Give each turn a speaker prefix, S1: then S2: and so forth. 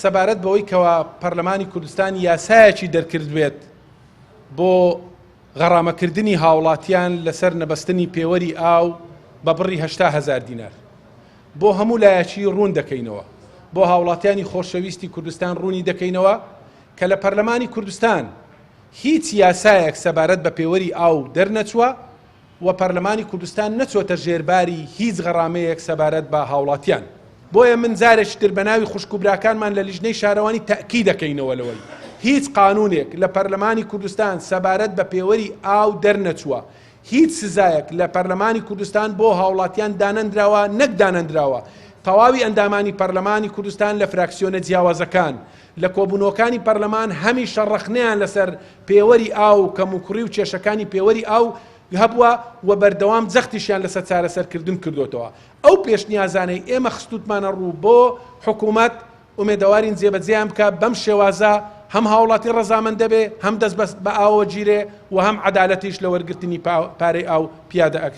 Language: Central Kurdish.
S1: سەبارەت بەوەی کەوا پەرلەمانی کوردستان یاسایەکی دەرکرد بێت بۆ غەڕامەکردنی هاوڵاتیان لەسەر نەبەستنی پێوەری ئاو بە بڕی 800,000 دینار بۆ هەموو لایەکی ڕوون دەکەینەوە، بۆ هاوڵاتیانی خۆشەویستی کوردستان ڕوونی دەکەینەوە کە لە پەرلەمانی کوردستان هیچ یاسایەک سەبارەت بە پێوەری ئاو دەرنەچووە و پەرلەمانی کوردستان نەچۆتە ژێرباری هیچ غەڕامەیەک سەبارەت بە هاوڵاتیان. بۆیە من جارێکی تر بە ناوی خوشکوبراکانمان لە لیژنەی شارەوانی تەئکید دەکەینەوە لەوەی هیچ قانونێک لە پەرلەمانی کوردستان سەبارەت بە پێوەری ئاو دەرنەچووە، هیچ سزایەک لە پەرلەمانی کوردستان بۆ هاوڵاتیان دانەندراوە نەک دانەندراوە. تەواوی ئەندامانی پەرلەمانی کوردستان لە فراکسیۆنە جیاوازەکان لە کۆبوونەوەکانی پەرلەمان هەمی شەڕەخنەیان لەسەر پێوەری ئاو کەموکڕی و کێشەکانی پێوەری ئاو هەبووە و بەردەوام جەختیشیان لەسەر چارەسەرکردن کردوتەوە. ئەو پێشنیازانەی ئێمە خستوتمانە ڕوو بۆ حکوومەت ئومێدەوارین جێبەجێیان بکە بەم شێوازە هەم هاوڵاتی ڕەزامەند دەبێ، هەم دەست بە ئاوە گیرێ و هەم عەدالەتیش لە وەرگرتنی پارەی ئاو پیادە ئەکرێ.